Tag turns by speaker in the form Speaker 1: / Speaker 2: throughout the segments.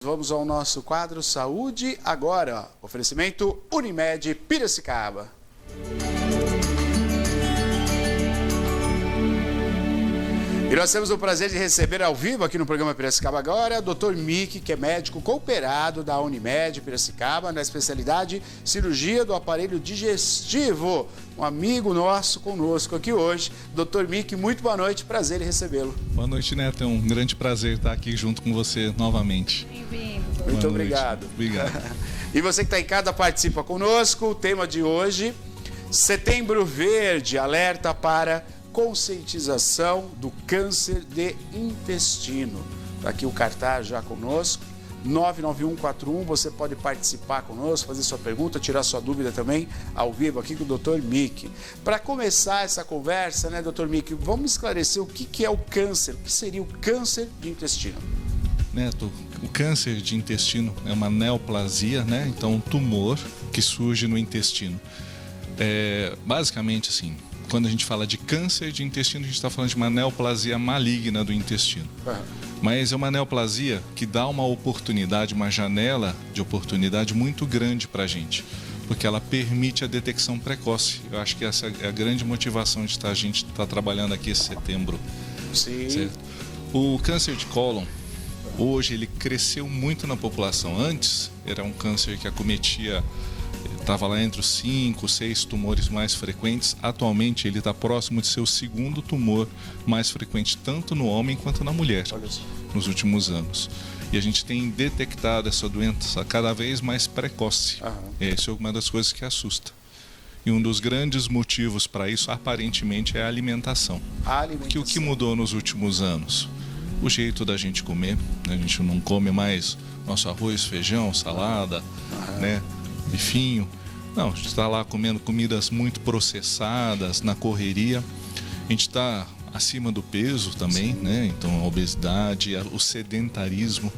Speaker 1: Vamos ao nosso quadro Saúde Agora. Oferecimento Unimed Piracicaba. E nós temos o prazer de receber ao vivo aqui no programa Piracicaba Agora, Dr. Mick, que é médico cooperado da Unimed Piracicaba, na especialidade cirurgia do aparelho digestivo. Um amigo nosso conosco aqui hoje. Dr. Mick, muito boa noite, prazer em recebê-lo.
Speaker 2: Boa noite, Neto. É um grande prazer estar aqui junto com você novamente.
Speaker 3: Bem-vindo.
Speaker 1: Muito obrigado.
Speaker 2: Obrigado.
Speaker 1: E você que está em casa, participa conosco. O tema de hoje, Setembro Verde, alerta para conscientização do câncer de intestino. Está aqui o cartaz já conosco, 99141, você pode participar conosco, fazer sua pergunta, tirar sua dúvida também ao vivo aqui com o Dr. Mick. Para começar essa conversa, né, Dr. Mick, vamos esclarecer o que é o câncer, o que seria o câncer de intestino.
Speaker 2: Neto, o câncer de intestino é uma neoplasia, né? Então um tumor que surge no intestino. Basicamente assim, quando a gente fala de câncer de intestino, a gente está falando de uma neoplasia maligna do intestino. Mas é uma neoplasia que dá uma oportunidade, uma janela de oportunidade muito grande para a gente, porque ela permite a detecção precoce. Eu acho que essa é a grande motivação de a gente estar trabalhando aqui esse setembro.
Speaker 1: Sim.
Speaker 2: Certo? O câncer de cólon, hoje ele cresceu muito na população. Antes era um câncer que acometia, estava lá entre os 5, 6 tumores mais frequentes. Atualmente ele está próximo de ser o segundo tumor mais frequente, tanto no homem quanto na mulher, nos últimos anos. E a gente tem detectado essa doença cada vez mais precoce. Essa é uma das coisas que assusta. E um dos grandes motivos para isso, aparentemente, é a alimentação. Porque o que mudou nos últimos anos? O jeito da gente comer, né? A gente não come mais nosso arroz, feijão, salada, né? Bifinho. Não, a gente está lá comendo comidas muito processadas, na correria. A gente está acima do peso também, né? Então a obesidade, o sedentarismo,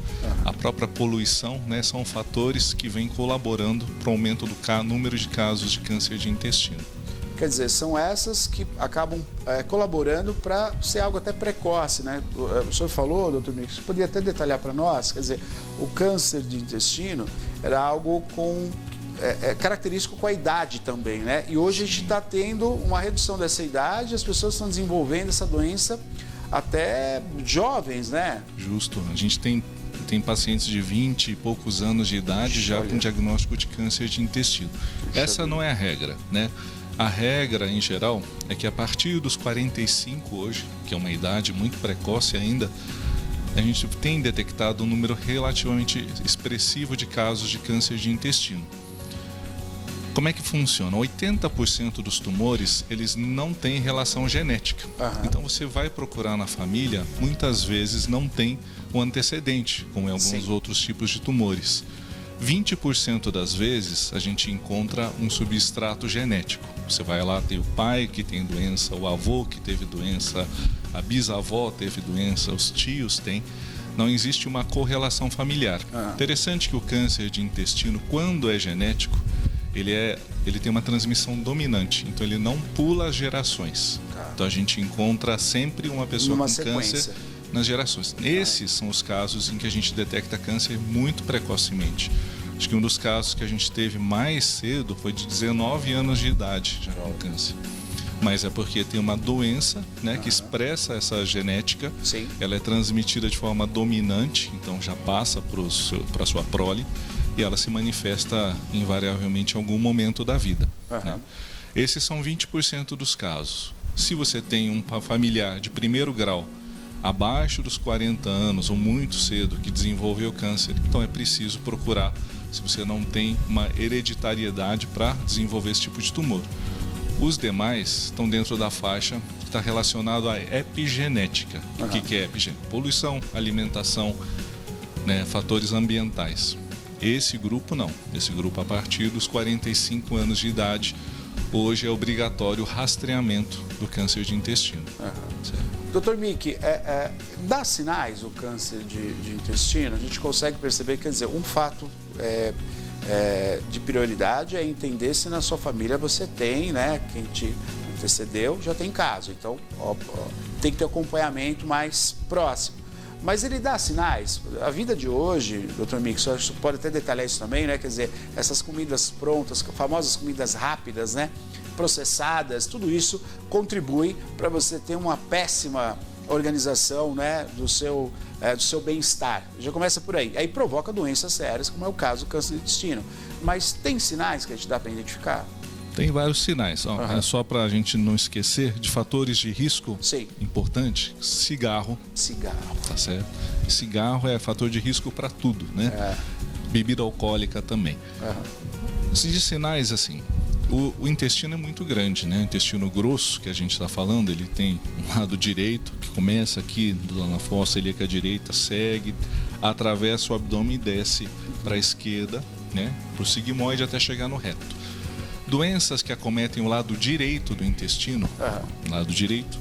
Speaker 2: a própria poluição, né? São fatores que vêm colaborando para o aumento do número de casos de câncer de intestino.
Speaker 1: Quer dizer, são essas que acabam colaborando para ser algo até precoce, né? O senhor falou, doutor Mick, você poderia até detalhar para nós, quer dizer, o câncer de intestino era algo característico com a idade também, né? E hoje a gente está tendo uma redução dessa idade, as pessoas estão desenvolvendo essa doença até jovens, né?
Speaker 2: Justo. A gente tem pacientes de 20 e poucos anos de idade já com diagnóstico de câncer de intestino. Essa não é a regra, né? A regra, em geral, é que a partir dos 45 hoje, que é uma idade muito precoce ainda, a gente tem detectado um número relativamente expressivo de casos de câncer de intestino. Como é que funciona? 80% dos tumores, eles não têm relação genética. Então você vai procurar na família, muitas vezes não tem um antecedente, como em alguns outros tipos de tumores. 20% das vezes a gente encontra um substrato genético. Você vai lá, tem o pai que tem doença, o avô que teve doença, a bisavó teve doença, os tios têm. Não existe uma correlação familiar. Interessante que o câncer de intestino, quando é genético, ele tem uma transmissão dominante, então ele não pula as gerações. Então a gente encontra sempre uma pessoa com câncer nas gerações. Esses são os casos em que a gente detecta câncer muito precocemente. Acho que um dos casos que a gente teve mais cedo foi de 19 anos de idade já com câncer. Mas é porque tem uma doença, né, que expressa essa genética. Ela é transmitida de forma dominante, então já passa para a sua prole e ela se manifesta invariavelmente em algum momento da vida. Né? Esses são 20% dos casos. Se você tem um familiar de primeiro grau abaixo dos 40 anos ou muito cedo que desenvolveu câncer, então é preciso procurar se você não tem uma hereditariedade para desenvolver esse tipo de tumor. Os demais estão dentro da faixa que está relacionado à epigenética. O que é epigenética? Poluição, alimentação, né, fatores ambientais. Esse grupo não. Esse grupo, a partir dos 45 anos de idade, hoje é obrigatório o rastreamento do câncer de intestino.
Speaker 1: Doutor Mick, dá sinais o câncer de intestino? A gente consegue perceber, quer dizer, um fato de prioridade é entender se na sua família você tem, né, quem te antecedeu já tem caso. Então, tem que ter acompanhamento mais próximo. Mas ele dá sinais. A vida de hoje, doutor Mick, o senhor pode até detalhar isso também, né? Quer dizer, essas comidas prontas, famosas comidas rápidas, né? Processadas, tudo isso contribui para você ter uma péssima organização, né, do seu bem-estar. Já começa por aí. Aí provoca doenças sérias, como é o caso do câncer de intestino. Mas tem sinais que a gente dá para identificar?
Speaker 2: Tem vários sinais. É só para a gente não esquecer de fatores de risco.
Speaker 1: Sim.
Speaker 2: Importante: cigarro.
Speaker 1: Cigarro.
Speaker 2: Tá certo? Cigarro é fator de risco para tudo, né? Bebida alcoólica também. De sinais, assim, o intestino é muito grande, né? O intestino grosso, que a gente está falando, ele tem um lado direito, que começa aqui na fossa ilíaca direita, segue, atravessa o abdômen e desce para a esquerda, né? Para o sigmoide até chegar no reto. Doenças que acometem o lado direito do intestino, lado direito,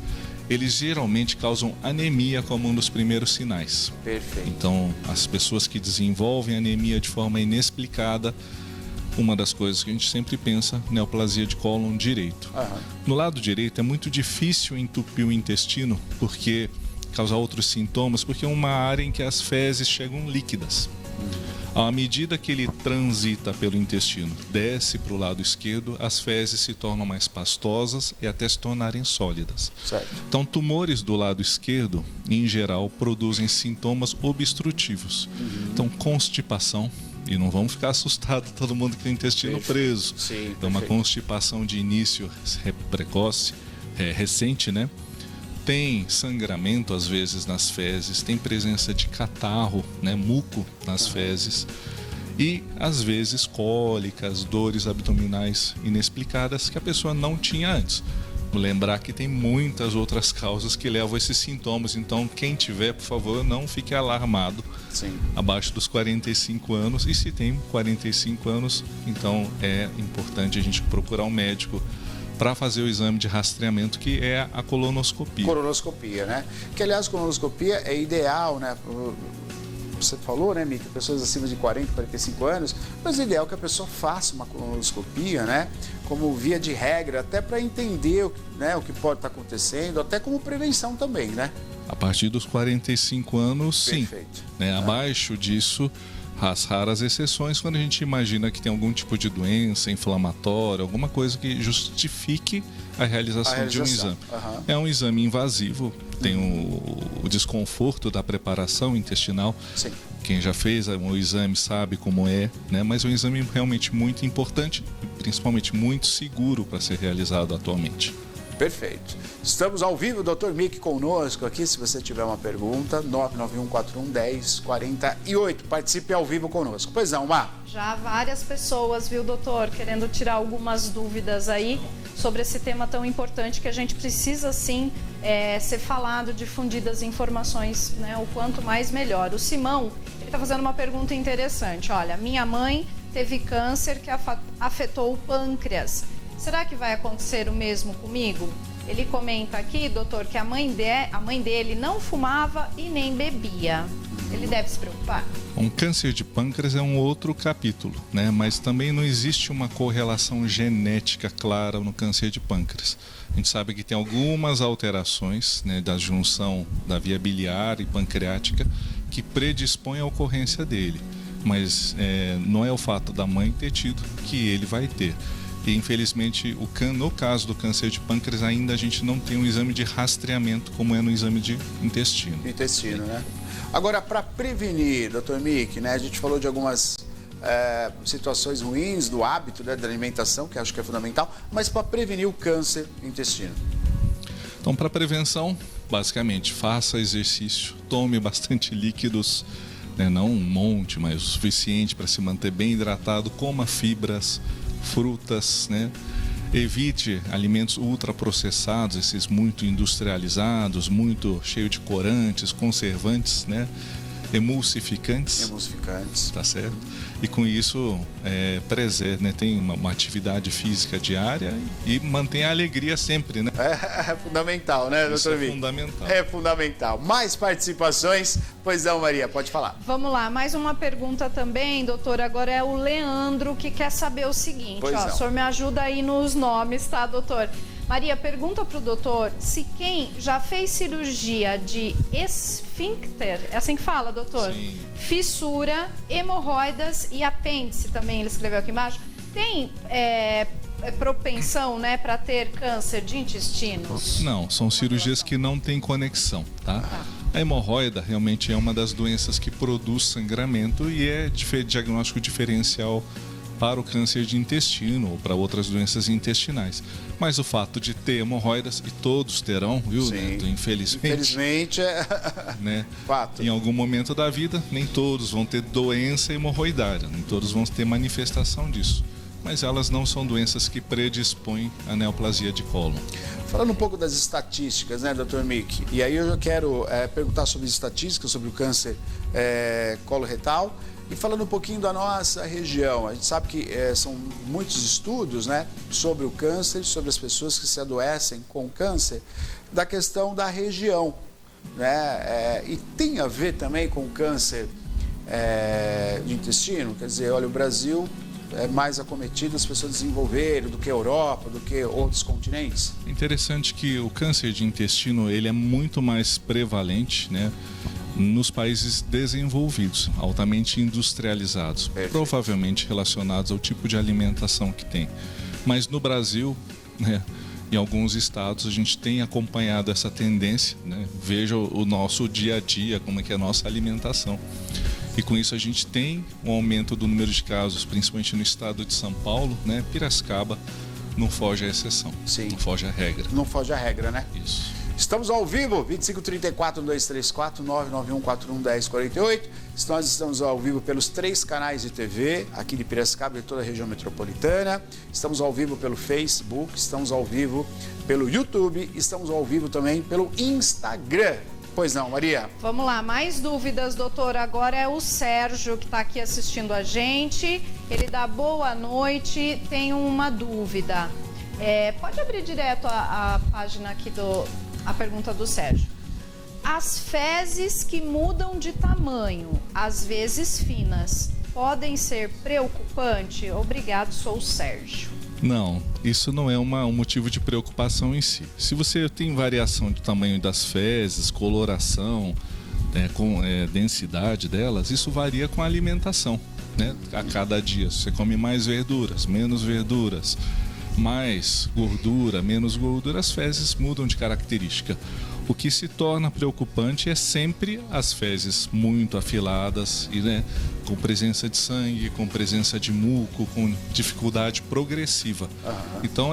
Speaker 2: eles geralmente causam anemia como um dos primeiros sinais.
Speaker 1: Perfeito.
Speaker 2: Então, as pessoas que desenvolvem anemia de forma inexplicada, uma das coisas que a gente sempre pensa, neoplasia de cólon direito. No lado direito é muito difícil entupir o intestino, porque causar outros sintomas, porque é uma área em que as fezes chegam líquidas. À medida que ele transita pelo intestino, desce para o lado esquerdo, as fezes se tornam mais pastosas e até se tornarem sólidas.
Speaker 1: Certo.
Speaker 2: Então, tumores do lado esquerdo, em geral, produzem sintomas obstrutivos. Então, constipação, e não vamos ficar assustados todo mundo que tem intestino preso.
Speaker 1: Sim,
Speaker 2: então, uma constipação de início precoce, recente, né? Tem sangramento, às vezes, nas fezes, tem presença de catarro, né, muco nas fezes e, às vezes, cólicas, dores abdominais inexplicadas que a pessoa não tinha antes. Vou lembrar que tem muitas outras causas que levam a esses sintomas, então quem tiver, por favor, não fique alarmado.
Speaker 1: Sim.
Speaker 2: Abaixo dos 45 anos, e se tem 45 anos, então é importante a gente procurar um médico para fazer o exame de rastreamento, que é a colonoscopia.
Speaker 1: Colonoscopia, né? Que, aliás, colonoscopia é ideal, né? Você falou, né, Mica, pessoas acima de 40, 45 anos, mas o ideal é que a pessoa faça uma colonoscopia, né? Como via de regra, até para entender, né, o que pode estar acontecendo, até como prevenção também, né?
Speaker 2: A partir dos 45 anos, sim.
Speaker 1: Perfeito.
Speaker 2: Né? Abaixo disso, as raras exceções, quando a gente imagina que tem algum tipo de doença inflamatória, alguma coisa que justifique a realização de um exame. É um exame invasivo, tem o desconforto da preparação intestinal.
Speaker 1: Sim.
Speaker 2: Quem já fez o exame sabe como é, né? Mas é um exame realmente muito importante e principalmente muito seguro para ser realizado atualmente.
Speaker 1: Perfeito. Estamos ao vivo, Dr. Mick conosco aqui. Se você tiver uma pergunta, 991411048. Participe ao vivo conosco. Pois não, Mar?
Speaker 3: Já várias pessoas, viu, doutor, querendo tirar algumas dúvidas aí sobre esse tema tão importante que a gente precisa, sim, ser falado, difundidas informações, né, o quanto mais melhor. O Simão, ele está fazendo uma pergunta interessante. Olha, minha mãe teve câncer que afetou o pâncreas. Será que vai acontecer o mesmo comigo? Ele comenta aqui, doutor, que a mãe dele não fumava e nem bebia. Ele deve se preocupar?
Speaker 2: Um câncer de pâncreas é um outro capítulo, né? Mas também não existe uma correlação genética clara no câncer de pâncreas. A gente sabe que tem algumas alterações, né, da junção da via biliar e pancreática que predispõem à ocorrência dele. Mas não é o fato da mãe ter tido que ele vai ter. E, infelizmente, no caso do câncer de pâncreas, ainda a gente não tem um exame de rastreamento como é no exame de intestino.
Speaker 1: Intestino, né? Agora, para prevenir, Dr. Mick, né, a gente falou de algumas situações ruins do hábito, né, da alimentação, que acho que é fundamental, mas para prevenir o câncer do intestino.
Speaker 2: Então, para prevenção, basicamente, faça exercício, tome bastante líquidos, né, não um monte, mas o suficiente para se manter bem hidratado, coma fibras, frutas, né? Evite alimentos ultraprocessados, esses muito industrializados, muito cheio de corantes, conservantes, né? Emulsificantes, tá certo? E com isso preserve, né? Tem uma atividade física diária e mantém a alegria sempre, né?
Speaker 1: É fundamental, né, doutor Mick?
Speaker 2: É fundamental.
Speaker 1: É fundamental. Mais participações? Pois não, Maria, pode falar.
Speaker 3: Vamos lá, mais uma pergunta também, doutor. Agora é o Leandro que quer saber o seguinte.
Speaker 1: Pois
Speaker 3: ó,
Speaker 1: não.
Speaker 3: O senhor me ajuda aí nos nomes, tá, doutor? Maria, pergunta para o doutor se quem já fez cirurgia de esfíncter, é assim que fala, doutor?
Speaker 2: Sim.
Speaker 3: Fissura, hemorroidas e apêndice também, ele escreveu aqui embaixo, tem propensão, né, para ter câncer de intestinos?
Speaker 2: Não, são cirurgias que não têm conexão, tá? A hemorroida realmente é uma das doenças que produz sangramento e é diagnóstico diferencial para o câncer de intestino ou para outras doenças intestinais. Mas o fato de ter hemorroidas, e todos terão, viu, Neto? Infelizmente, né?
Speaker 1: Fato.
Speaker 2: Em algum momento da vida, nem todos vão ter doença hemorroidária, nem todos vão ter manifestação disso. Mas elas não são doenças que predispõem à neoplasia de cólon.
Speaker 1: Falando um pouco das estatísticas, né, Dr. Mick? E aí eu já quero perguntar sobre estatísticas, sobre o câncer coloretal. E falando um pouquinho da nossa região, a gente sabe que são muitos estudos, né, sobre o câncer, sobre as pessoas que se adoecem com câncer, da questão da região, né, e tem a ver também com o câncer de intestino, quer dizer, olha, o Brasil é mais acometido, as pessoas desenvolveram do que a Europa, do que outros continentes.
Speaker 2: Interessante que o câncer de intestino ele é muito mais prevalente, né, nos países desenvolvidos, altamente industrializados, provavelmente relacionados ao tipo de alimentação que tem. Mas no Brasil, né, em alguns estados, a gente tem acompanhado essa tendência, né? Veja o nosso dia a dia, como é que é a nossa alimentação. E com isso a gente tem um aumento do número de casos, principalmente no estado de São Paulo, né? Piracicaba não foge à exceção,
Speaker 1: Sim.
Speaker 2: Não foge à regra.
Speaker 1: Não foge à regra, né?
Speaker 2: Isso.
Speaker 1: Estamos ao vivo, 2534-1234, 99141-1048. Nós estamos ao vivo pelos 3 canais de TV, aqui de Piracicaba e toda a região metropolitana. Estamos ao vivo pelo Facebook, estamos ao vivo pelo YouTube, estamos ao vivo também pelo Instagram. Pois não, Maria?
Speaker 3: Vamos lá, mais dúvidas, doutor. Agora é o Sérgio que está aqui assistindo a gente. Ele dá boa noite, tem uma dúvida. Pode abrir direto a página aqui a pergunta do Sérgio. As fezes que mudam de tamanho, às vezes finas, podem ser preocupantes? Obrigado, sou o Sérgio.
Speaker 2: Não, isso não é um motivo de preocupação em si. Se você tem variação de tamanho das fezes, coloração, densidade delas, isso varia com a alimentação, né? A cada dia, se você come mais verduras, menos verduras, mais gordura, menos gordura, as fezes mudam de característica. O que se torna preocupante é sempre as fezes muito afiladas e, né, com presença de sangue, com presença de muco, com dificuldade progressiva. Então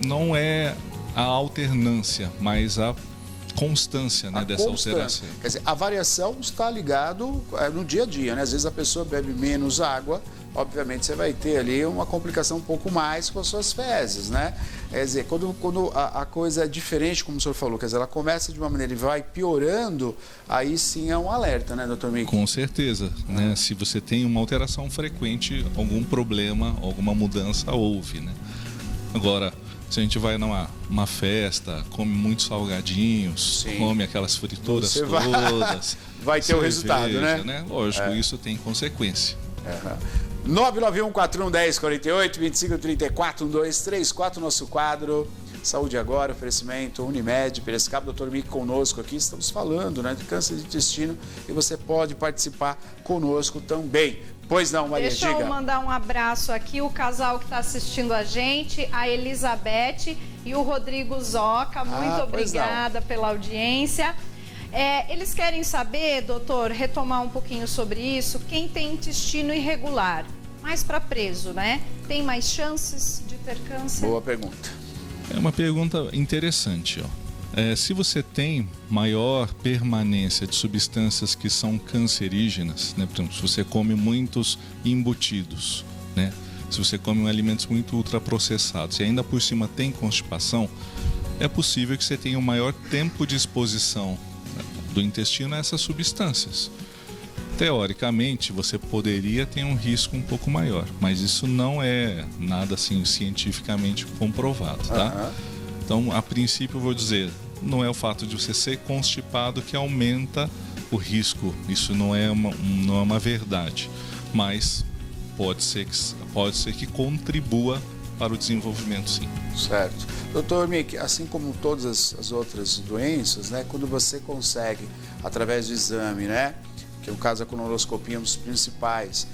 Speaker 2: não é a alternância, mas a constância, né, dessa alteração.
Speaker 1: Quer dizer, a variação está ligado no dia a dia, né? Às vezes a pessoa bebe menos água, obviamente você vai ter ali uma complicação um pouco mais com as suas fezes, né? Quer dizer, quando a coisa é diferente, como o senhor falou, quer dizer, ela começa de uma maneira e vai piorando, aí sim é um alerta, né, doutor Mick?
Speaker 2: Com certeza, né? Se você tem uma alteração frequente, algum problema, alguma mudança houve, né? Agora, se a gente vai numa festa, come muitos salgadinhos,
Speaker 1: Sim.
Speaker 2: come aquelas frituras
Speaker 1: Você
Speaker 2: todas,
Speaker 1: vai ter o resultado, né?
Speaker 2: Lógico, isso tem consequência.
Speaker 1: 991411048, 2534-1234, nosso quadro Saúde Agora, oferecimento Unimed, Piracicaba, Dr. Mick conosco aqui. Estamos falando, né, de câncer de intestino e você pode participar conosco também. Pois não, Maria,
Speaker 3: Deixa eu mandar um abraço aqui, o casal que está assistindo a gente, a Elizabeth e o Rodrigo Zoca. Muito obrigada pela audiência. Eles querem saber, doutor, retomar um pouquinho sobre isso, quem tem intestino irregular, mais para preso, né? Tem mais chances de ter câncer?
Speaker 1: Boa pergunta.
Speaker 2: É uma pergunta interessante, ó. Se você tem maior permanência de substâncias que são cancerígenas, né? Por exemplo, se você come muitos embutidos, né? Se você come alimentos muito ultraprocessados e ainda por cima tem constipação, é possível que você tenha um maior tempo de exposição do intestino a essas substâncias. Teoricamente, você poderia ter um risco um pouco maior, mas isso não é nada assim cientificamente comprovado, tá? Então, a princípio, eu vou dizer, não é o fato de você ser constipado que aumenta o risco. Isso não é uma verdade, mas pode ser que contribua para o desenvolvimento, sim.
Speaker 1: Certo. Doutor Mick, assim como todas as outras doenças, né, quando você consegue, através do exame, né, que no caso a colonoscopia é um dos principais,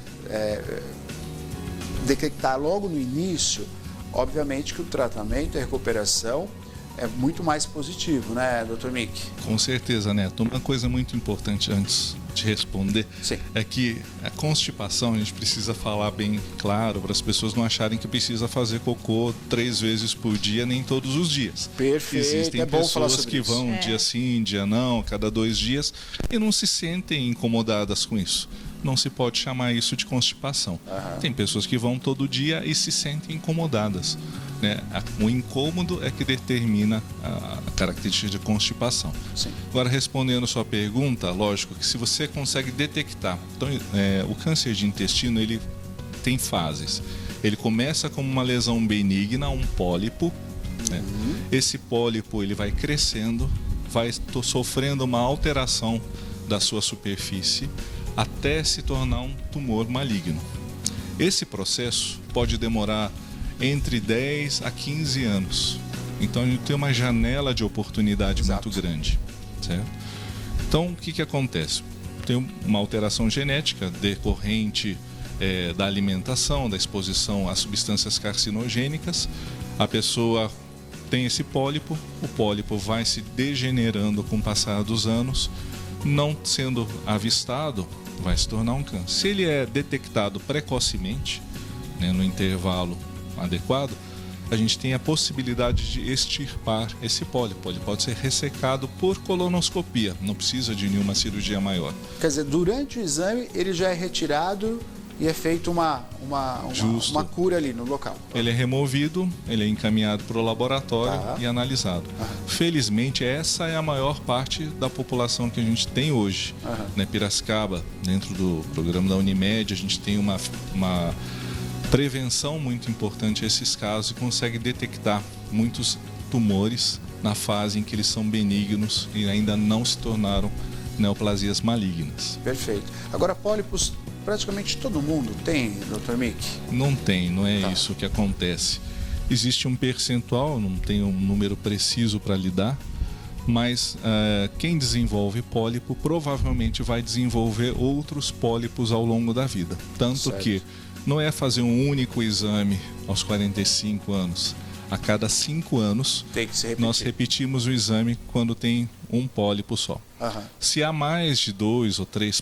Speaker 1: detectar logo no início, obviamente que o tratamento e a recuperação é muito mais positivo, né, doutor Mick?
Speaker 2: Com certeza, Neto. Uma coisa muito importante antes de responder é que a constipação, a gente precisa falar bem claro para as pessoas não acharem que precisa fazer cocô 3 vezes por dia, nem todos os dias.
Speaker 1: Perfeito,
Speaker 2: Existem
Speaker 1: bom falar
Speaker 2: pessoas
Speaker 1: sobre
Speaker 2: que
Speaker 1: isso.
Speaker 2: vão dia sim, dia não, cada 2 dias e não se sentem incomodadas com isso. Não se pode chamar isso de constipação. Tem pessoas que vão todo dia e se sentem incomodadas, né? O incômodo é que determina a característica de constipação.
Speaker 1: Sim.
Speaker 2: Agora, respondendo a sua pergunta, lógico que se você consegue detectar, então, o câncer de intestino ele tem fases. Ele começa como uma lesão benigna, um pólipo, né? Esse pólipo ele vai crescendo, vai sofrendo uma alteração da sua superfície até se tornar um tumor maligno. Esse processo pode demorar entre 10 a 15 anos. Então, a gente tem uma janela de oportunidade muito grande, certo? Então, o que acontece? Tem uma alteração genética decorrente da alimentação, da exposição a substâncias carcinogênicas. A pessoa tem esse pólipo, o pólipo vai se degenerando com o passar dos anos, não sendo avistado, vai se tornar um câncer. Se ele é detectado precocemente, né, no intervalo adequado, a gente tem a possibilidade de extirpar esse pólipo. Ele pode ser ressecado por colonoscopia, não precisa de nenhuma cirurgia maior.
Speaker 1: Quer dizer, durante o exame ele já é retirado e é feito uma cura ali no local.
Speaker 2: Ele é removido, ele é encaminhado para o laboratório e analisado. Felizmente, essa é a maior parte da população que a gente tem hoje. Na Piracicaba, dentro do programa da Unimed, a gente tem uma prevenção muito importante a esses casos e consegue detectar muitos tumores na fase em que eles são benignos e ainda não se tornaram neoplasias malignas.
Speaker 1: Perfeito. Agora, pólipos praticamente todo mundo tem, Dr. Mick?
Speaker 2: Não tem, não é isso que acontece. Existe um percentual, não tem um número preciso para lidar, mas quem desenvolve pólipo provavelmente vai desenvolver outros pólipos ao longo da vida. Tanto que não é fazer um único exame aos 45 anos. A cada 5 anos, nós repetimos o exame quando tem um pólipo só. Se há mais de 2 ou 3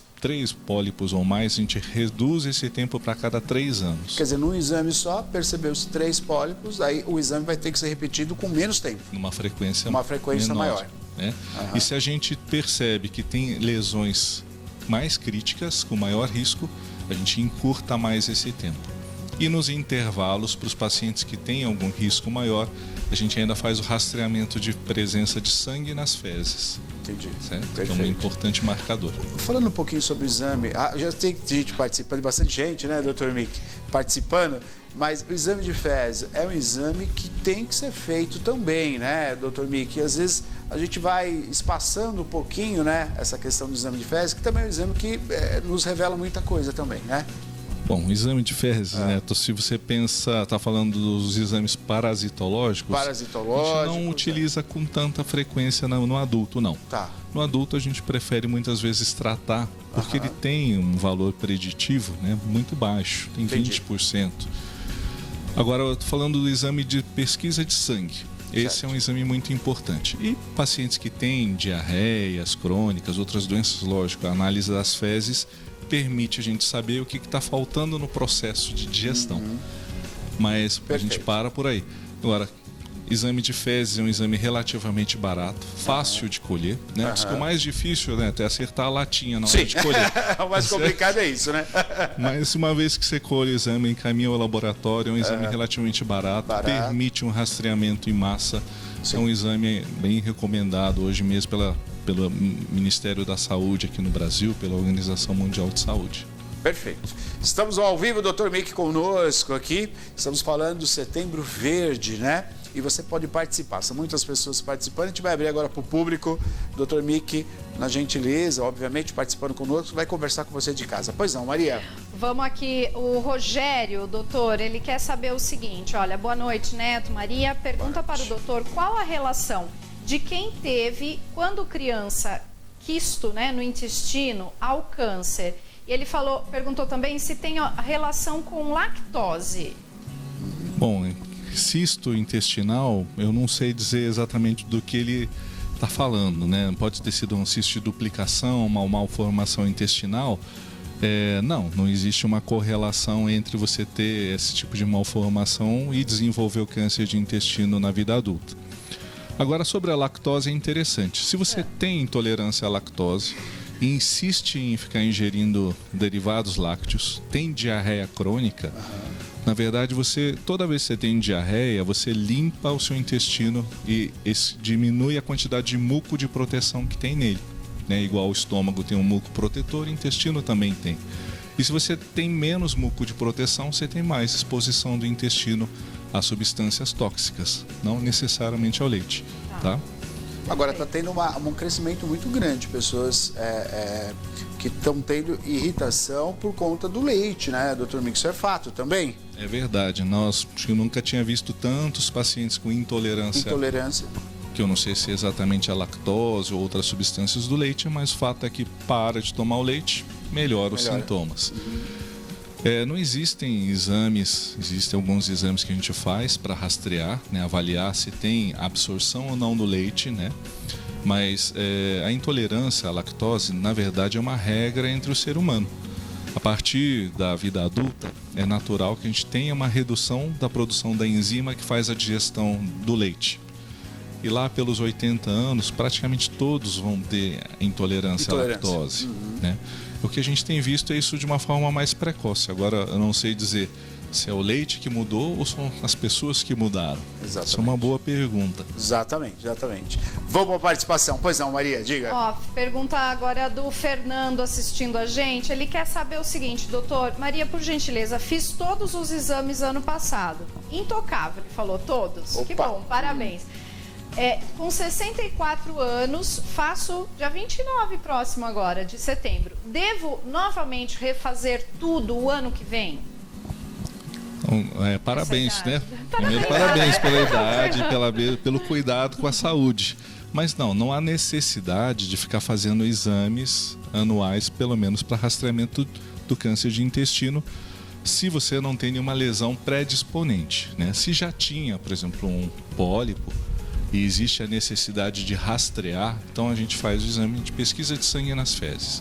Speaker 2: pólipos ou mais, a gente reduz esse tempo para cada 3 anos.
Speaker 1: Quer dizer, num exame só, percebeu-se 3 pólipos, aí o exame vai ter que ser repetido com menos tempo.
Speaker 2: Numa frequência menor,
Speaker 1: maior.
Speaker 2: Né? E se a gente percebe que tem lesões mais críticas, com maior risco, a gente encurta mais esse tempo. E nos intervalos, para os pacientes que têm algum risco maior, a gente ainda faz o rastreamento de presença de sangue nas fezes.
Speaker 1: Entendi.
Speaker 2: Certo? Que é um importante marcador.
Speaker 1: Falando um pouquinho sobre o exame, já tem gente participando, bastante gente, né, Dr. Mick, participando, mas o exame de fezes é um exame que tem que ser feito também, né, Dr. Mick? E às vezes a gente vai espaçando um pouquinho, né, essa questão do exame de fezes, que também é um exame que nos revela muita coisa também, né?
Speaker 2: Bom, o exame de fezes, Neto, se você pensa, está falando dos exames parasitológicos, a gente não utiliza com tanta frequência no adulto, não. No adulto a gente prefere muitas vezes tratar, porque ele tem um valor preditivo, né, muito baixo, tem 20%. Agora, eu estou falando do exame de pesquisa de sangue. Esse é um exame muito importante. E pacientes que têm diarreias crônicas, outras doenças, lógico, a análise das fezes permite a gente saber o que está faltando no processo de digestão. Mas a gente para por aí. Agora, exame de fezes é um exame relativamente barato, fácil de colher, né? O mais difícil, né, é acertar a latinha na hora de colher.
Speaker 1: O mais complicado é isso, né?
Speaker 2: Mas uma vez que você colhe o exame, encaminha ao laboratório, é um exame relativamente barato, permite um rastreamento em massa. É um exame bem recomendado hoje mesmo pelo Ministério da Saúde aqui no Brasil, pela Organização Mundial de Saúde.
Speaker 1: Perfeito. Estamos ao vivo, Dr. Mick conosco aqui. Estamos falando do Setembro Verde, né? E você pode participar. São muitas pessoas participando. A gente vai abrir agora para o público. Dr. Mick, na gentileza, obviamente, participando conosco, vai conversar com você de casa. Pois não, Maria?
Speaker 3: Vamos aqui, o Rogério, doutor, ele quer saber o seguinte, olha, boa noite, Neto, Maria, pergunta para o doutor qual a relação de quem teve, quando criança, quisto, né, no intestino, ao câncer. E ele perguntou também se tem a relação com lactose.
Speaker 2: Bom, cisto intestinal, eu não sei dizer exatamente do que ele está falando, né? Pode ter sido um cisto de duplicação, uma malformação intestinal. Não existe uma correlação entre você ter esse tipo de malformação e desenvolver o câncer de intestino na vida adulta. Agora, sobre a lactose é interessante. Se você tem intolerância à lactose e insiste em ficar ingerindo derivados lácteos, tem diarreia crônica, na verdade, toda vez que você tem diarreia, você limpa o seu intestino e diminui a quantidade de muco de proteção que tem nele. Né? Igual o estômago tem um muco protetor, o intestino também tem. E se você tem menos muco de proteção, você tem mais exposição do intestino a substâncias tóxicas, não necessariamente ao leite. Tá?
Speaker 1: Agora está tendo um crescimento muito grande de pessoas que estão tendo irritação por conta do leite, né, doutor Mico? Isso é fato também? É
Speaker 2: verdade. Eu nunca tinha visto tantos pacientes com intolerância. Que eu não sei se é exatamente a lactose ou outras substâncias do leite, mas o fato é que para de tomar o leite, melhora os sintomas. Não existem exames, existem alguns exames que a gente faz para rastrear, né, avaliar se tem absorção ou não do leite, né? Mas a intolerância à lactose, na verdade, é uma regra entre o ser humano. A partir da vida adulta, é natural que a gente tenha uma redução da produção da enzima que faz a digestão do leite. E lá pelos 80 anos, praticamente todos vão ter intolerância à lactose. Né? O que a gente tem visto é isso de uma forma mais precoce. Agora, eu não sei dizer se é o leite que mudou ou são as pessoas que mudaram.
Speaker 1: Exatamente.
Speaker 2: Isso é uma boa pergunta.
Speaker 1: Exatamente. Vamos à participação. Pois não, Maria, diga.
Speaker 3: Pergunta agora do Fernando assistindo a gente. Ele quer saber o seguinte, doutor. Maria, por gentileza, fiz todos os exames ano passado. Intocável, ele falou todos.
Speaker 1: Opa.
Speaker 3: Que bom, parabéns. Com 64 anos, faço dia 29 próximo agora, de setembro. Devo novamente refazer tudo o ano que vem?
Speaker 2: Parabéns, né? Primeiro, parabéns pela idade, pelo cuidado com a saúde. Mas não há necessidade de ficar fazendo exames anuais, pelo menos para rastreamento do câncer de intestino, se você não tem nenhuma lesão predisponente, né? Se já tinha, por exemplo, um pólipo, e existe a necessidade de rastrear, então a gente faz o exame de pesquisa de sangue nas fezes.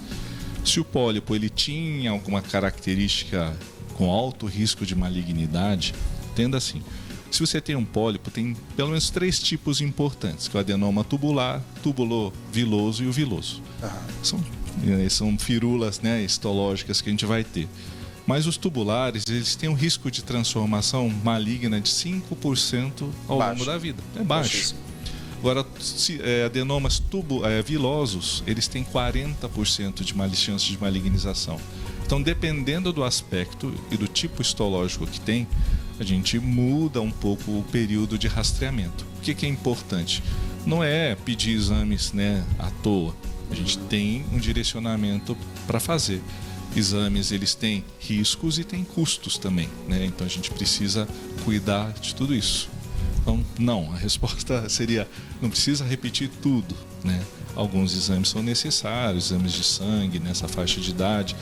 Speaker 2: Se o pólipo ele tinha alguma característica com alto risco de malignidade, entenda assim, se você tem um pólipo, tem pelo menos 3 tipos importantes, que é o adenoma tubular, tubuloviloso e o viloso. São firulas, né, histológicas que a gente vai ter. Mas os tubulares, eles têm um risco de transformação maligna de 5% ao longo da vida. É baixo. Agora, adenomas vilosos, eles têm 40% de chance de malignização. Então, dependendo do aspecto e do tipo histológico que tem, a gente muda um pouco o período de rastreamento. O que é importante? Não é pedir exames, né, à toa. A gente tem um direcionamento para fazer. Exames, eles têm riscos e têm custos também, né? Então a gente precisa cuidar de tudo isso. Então, não, a resposta seria, não precisa repetir tudo, né? Alguns exames são necessários, exames de sangue nessa faixa de idade,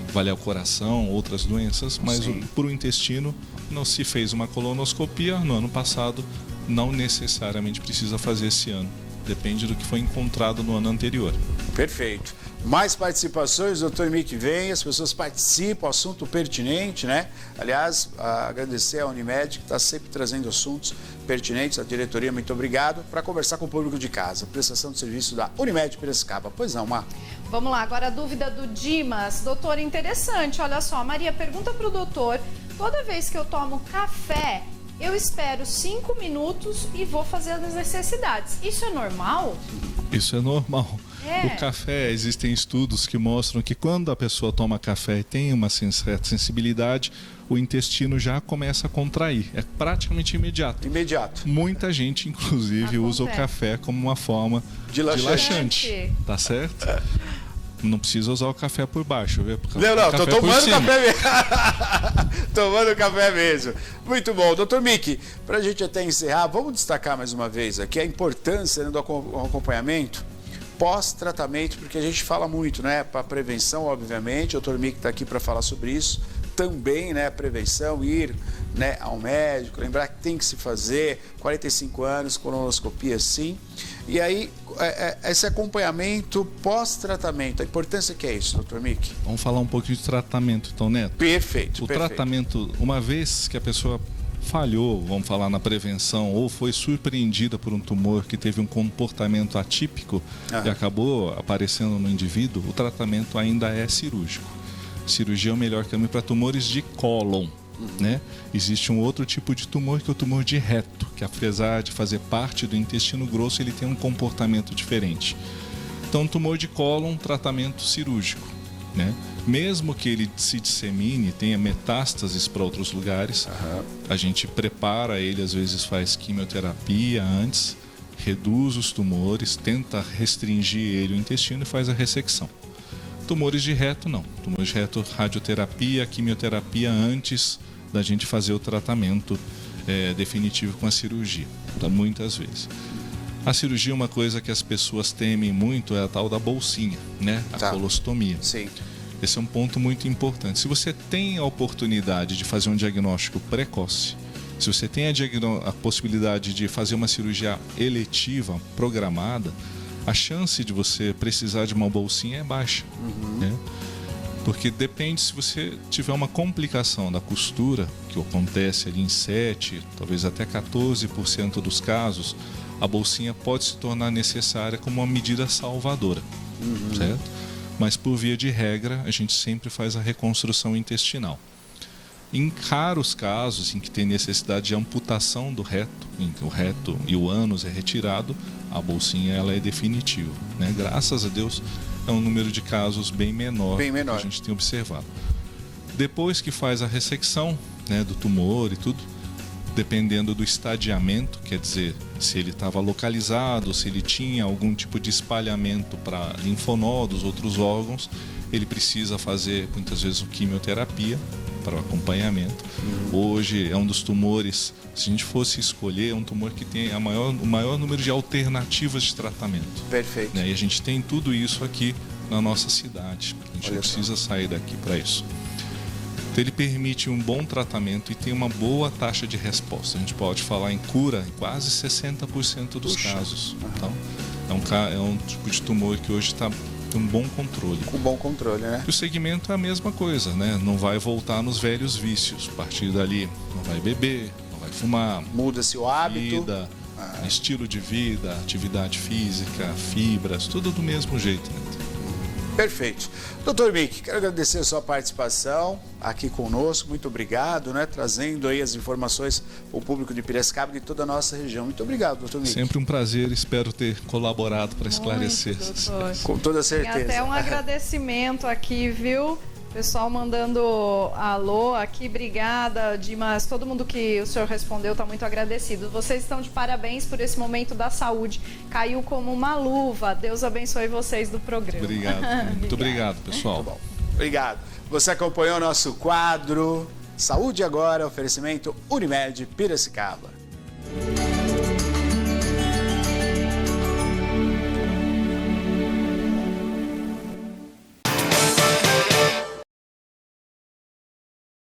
Speaker 2: avaliar o coração, outras doenças, mas para o intestino não se fez uma colonoscopia no ano passado, não necessariamente precisa fazer esse ano. Depende do que foi encontrado no ano anterior.
Speaker 1: Perfeito. Mais participações, doutor Mico vem, as pessoas participam, assunto pertinente, né? Aliás, agradecer à Unimed, que está sempre trazendo assuntos pertinentes, a diretoria, muito obrigado, para conversar com o público de casa. Prestação de serviço da Unimed Piracicaba. Pois não, Mar?
Speaker 3: Vamos lá, agora a dúvida do Dimas. Doutor, interessante, olha só, Maria, pergunta para o doutor, toda vez que eu tomo café, eu espero 5 minutos e vou fazer as necessidades. Isso é normal?
Speaker 2: Isso é normal. O café, existem estudos que mostram que quando a pessoa toma café e tem uma certa sensibilidade, o intestino já começa a contrair. É praticamente imediato. Muita gente, inclusive, usa o café como uma forma de laxante. Tá certo? Não precisa usar o café por baixo, viu?
Speaker 1: Não, tô tomando café mesmo. Tomando café mesmo. Muito bom. Doutor Mick, para a gente até encerrar, vamos destacar mais uma vez aqui a importância, né, do acompanhamento pós-tratamento, porque a gente fala muito, né, para prevenção, obviamente, o doutor Mick está aqui para falar sobre isso, também, né, prevenção, ir, né, ao médico, lembrar que tem que se fazer, 45 anos, colonoscopia sim, e aí esse acompanhamento pós-tratamento, a importância que é isso, doutor Mick?
Speaker 2: Vamos falar um pouquinho de tratamento, então, Neto.
Speaker 1: Perfeito.
Speaker 2: Tratamento, uma vez que a pessoa falhou, vamos falar na prevenção, ou foi surpreendida por um tumor que teve um comportamento atípico e acabou aparecendo no indivíduo, o tratamento ainda é cirúrgico. Cirurgia é o melhor caminho para tumores de cólon, né? Existe um outro tipo de tumor que é o tumor de reto, que apesar de fazer parte do intestino grosso, ele tem um comportamento diferente. Então, tumor de cólon, tratamento cirúrgico, né? Mesmo que ele se dissemine, tenha metástases para outros lugares, a gente prepara ele, às vezes faz quimioterapia antes, reduz os tumores, tenta restringir ele o intestino e faz a ressecção. Tumores de reto, não. Tumores de reto, radioterapia, quimioterapia antes da gente fazer o tratamento definitivo com a cirurgia, tá? Muitas vezes. A cirurgia, uma coisa que as pessoas temem muito é a tal da bolsinha, né? A colostomia.
Speaker 1: Sim.
Speaker 2: Esse é um ponto muito importante. Se você tem a oportunidade de fazer um diagnóstico precoce, se você tem a possibilidade de fazer uma cirurgia eletiva, programada, a chance de você precisar de uma bolsinha é baixa. Né? Porque depende, se você tiver uma complicação da costura, que acontece ali em 7%, talvez até 14% dos casos, a bolsinha pode se tornar necessária como uma medida salvadora. Certo? Mas por via de regra, a gente sempre faz a reconstrução intestinal. Em raros casos em que tem necessidade de amputação do reto, em que o reto e o ânus é retirado, a bolsinha ela é definitiva, né? Graças a Deus é um número de casos bem menor. Que a gente tem observado. Depois que faz a ressecção, né, do tumor e tudo, dependendo do estadiamento, quer dizer, se ele estava localizado, se ele tinha algum tipo de espalhamento para linfonodos, outros órgãos, ele precisa fazer muitas vezes quimioterapia para o acompanhamento. Hoje é um dos tumores, se a gente fosse escolher, é um tumor que tem o maior número de alternativas de tratamento.
Speaker 1: Perfeito.
Speaker 2: Né? E a gente tem tudo isso aqui na nossa cidade. A gente não precisa sair daqui para isso. Então, ele permite um bom tratamento e tem uma boa taxa de resposta. A gente pode falar em cura em quase 60% dos casos. Então, é um tipo de tumor que hoje está com um bom controle.
Speaker 1: Com bom controle, né?
Speaker 2: E o segmento é a mesma coisa, né? Não vai voltar nos velhos vícios. A partir dali, não vai beber, não vai fumar.
Speaker 1: Muda-se o hábito.
Speaker 2: Vida, estilo de vida, atividade física, fibras, tudo do mesmo jeito, né?
Speaker 1: Perfeito. Doutor Mick, quero agradecer a sua participação aqui conosco. Muito obrigado, né? Trazendo aí as informações para o público de Piracicaba e de toda a nossa região. Muito obrigado, doutor Mick.
Speaker 2: Sempre um prazer, espero ter colaborado para esclarecer.
Speaker 1: Com toda certeza.
Speaker 3: Tem até um agradecimento aqui, viu? Pessoal mandando alô aqui, obrigada, Dimas. Todo mundo que o senhor respondeu está muito agradecido. Vocês estão de parabéns por esse momento da saúde. Caiu como uma luva. Deus abençoe vocês do programa.
Speaker 2: Obrigado. Muito obrigado, pessoal.
Speaker 1: Muito bom. Obrigado. Você acompanhou o nosso quadro Saúde Agora, oferecimento Unimed Piracicaba.